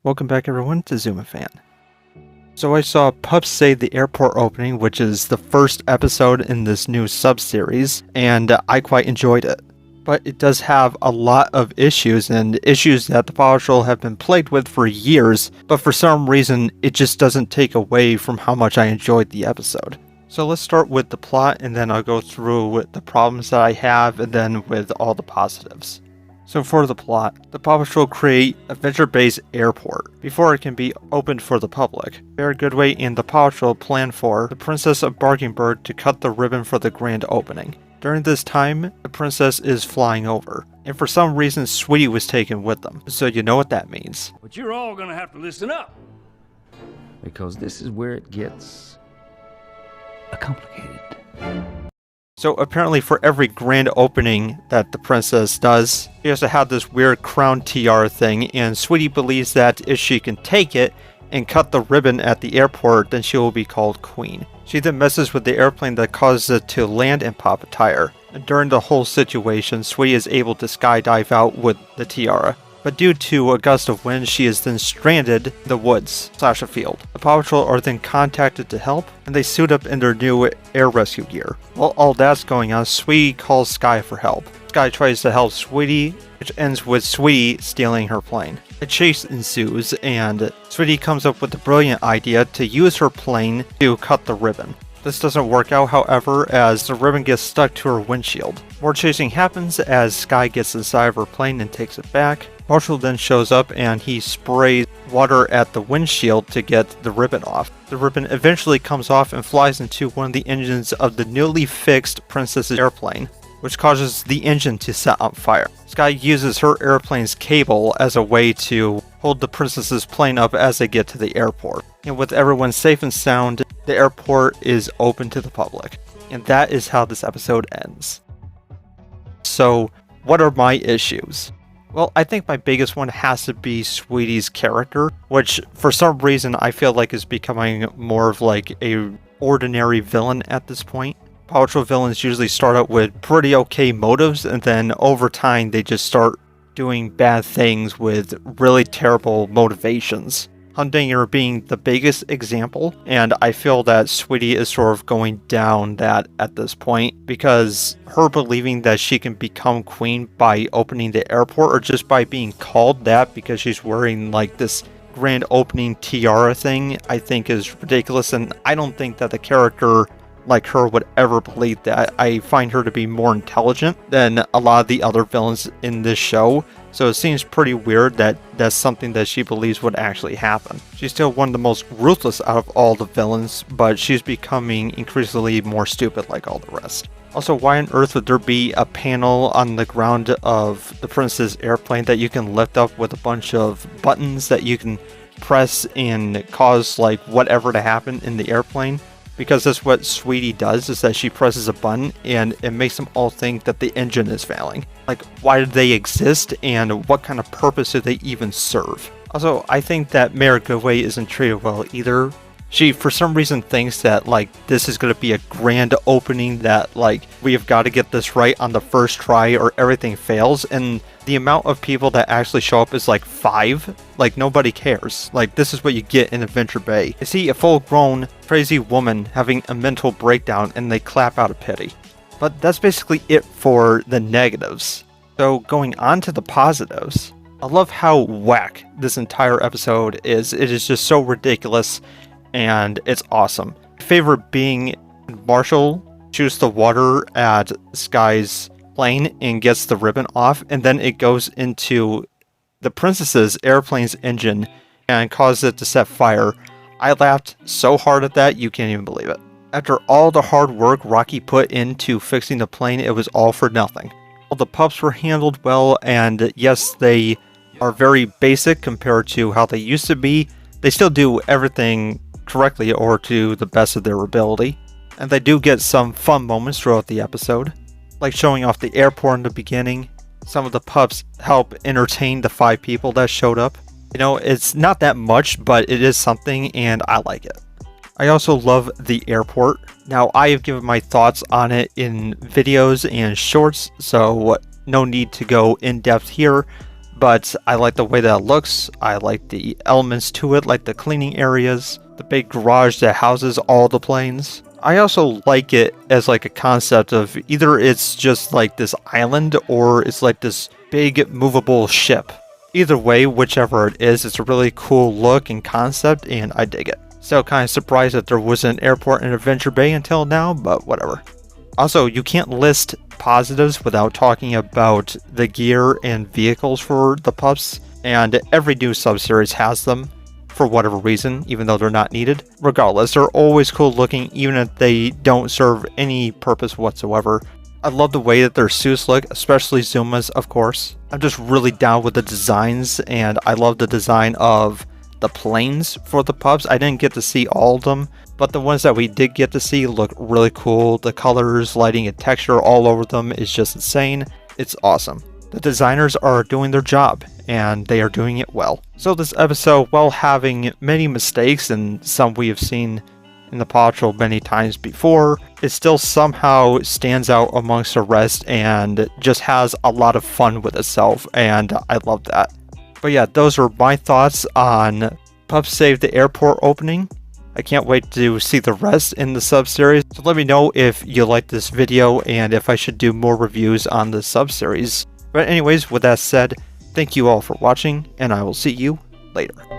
Welcome back everyone to ZumaFan. So I saw Pups Save the Airport opening, which is the first episode in this new sub-series, and I quite enjoyed it. But it does have a lot of issues, and issues that the Paw Patrol have been plagued with for years, but for some reason it just doesn't take away from how much I enjoyed the episode. So let's start with the plot, and then I'll go through with the problems that I have, and then with all the positives. So for the plot, the Paw Patrol create a venture-based airport before it can be opened for the public. Bear Goodway and the Paw Patrol plan for the Princess of Barkingbird to cut the ribbon for the grand opening. During this time, the princess is flying over, and for some reason Sweetie was taken with them, so you know what that means. But you're all gonna have to listen up, because this is where it gets complicated. So apparently for every grand opening that the princess does, she has to have this weird crown tiara thing, and Sweetie believes that if she can take it and cut the ribbon at the airport, then she will be called queen. She then messes with the airplane that causes it to land and pop a tire. And during the whole situation, Sweetie is able to skydive out with the tiara. But due to a gust of wind, she is then stranded in the woods / a field. The Paw Patrol are then contacted to help, and they suit up in their new air rescue gear. While all that's going on, Sweetie calls Sky for help. Sky tries to help Sweetie, which ends with Sweetie stealing her plane. A chase ensues, and Sweetie comes up with the brilliant idea to use her plane to cut the ribbon. This doesn't work out, however, as the ribbon gets stuck to her windshield. More chasing happens as Sky gets inside of her plane and takes it back. Marshall then shows up and he sprays water at the windshield to get the ribbon off. The ribbon eventually comes off and flies into one of the engines of the newly fixed Princess's airplane, which causes the engine to set on fire. Sky uses her airplane's cable as a way to hold the princess's plane up as they get to the airport. And with everyone safe and sound, the airport is open to the public. And that is how this episode ends. So, what are my issues? Well, I think my biggest one has to be Sweetie's character, which for some reason I feel like is becoming more of like a ordinary villain at this point. Paw Patrol villains usually start out with pretty okay motives, and then over time they just start doing bad things with really terrible motivations. Humdinger being the biggest example, and I feel that Sweetie is sort of going down that at this point, because her believing that she can become queen by opening the airport, or just by being called that because she's wearing like this grand opening tiara thing, I think is ridiculous, and I don't think that the character like her would ever believe that. I find her to be more intelligent than a lot of the other villains in this show, so it seems pretty weird that that's something that she believes would actually happen. She's still one of the most ruthless out of all the villains, but she's becoming increasingly more stupid like all the rest. Also, why on earth would there be a panel on the ground of the Princess airplane that you can lift up with a bunch of buttons that you can press and cause like whatever to happen in the airplane? Because that's what Sweetie does, is that she presses a button and it makes them all think that the engine is failing. Like, why do they exist and what kind of purpose do they even serve? Also, I think that Mayor Goodway isn't treated well either. She, for some reason, thinks that, like, this is going to be a grand opening, that, like, we have got to get this right on the first try or everything fails, and the amount of people that actually show up is, like, 5. Like, nobody cares. Like, this is what you get in Adventure Bay. You see a full-grown, crazy woman having a mental breakdown, and they clap out of pity. But that's basically it for the negatives. So, going on to the positives, I love how whack this entire episode is. It is just so ridiculous, and it's awesome. My favorite being Marshall shoots the water at Sky's plane and gets the ribbon off, and then it goes into the princess's airplane's engine and causes it to set fire. I laughed so hard at that, you can't even believe it. After all the hard work Rocky put into fixing the plane, it was all for nothing. All the pups were handled well, and yes, they are very basic compared to how they used to be. They still do everything correctly or to the best of their ability, and they do get some fun moments throughout the episode, like showing off the airport in the beginning. Some of the pups help entertain the 5 people that showed up. You know, it's not that much, but it is something, and I like it. I also love the airport. Now, I have given my thoughts on it in videos and shorts, so no need to go in depth here, but I like the way that it looks. I like the elements to it, like the cleaning areas, the big garage that houses all the planes. I also like it as like a concept of either it's just like this island or it's like this big movable ship. Either way, whichever it is, it's a really cool look and concept, and I dig it. Still kind of surprised that there wasn't an airport in Adventure Bay until now, but whatever. Also, you can't list positives without talking about the gear and vehicles for the pups, and every new subseries has them for whatever reason, even though they're not needed. Regardless, they're always cool looking, even if they don't serve any purpose whatsoever. I love the way that their suits look, especially Zuma's, of course. I'm just really down with the designs, and I love the design of the planes for the pups. I didn't get to see all of them, but the ones that we did get to see look really cool. The colors, lighting, and texture all over them is just insane. It's awesome. The designers are doing their job, and they are doing it well. So this episode, while having many mistakes and some we have seen in the Paw Patrol many times before, it still somehow stands out amongst the rest and just has a lot of fun with itself, and I love that. But yeah, those are my thoughts on Pups Save the Airport opening. I can't wait to see the rest in the sub-series. So let me know if you like this video and if I should do more reviews on the sub-series. But anyways, with that said, thank you all for watching, and I will see you later.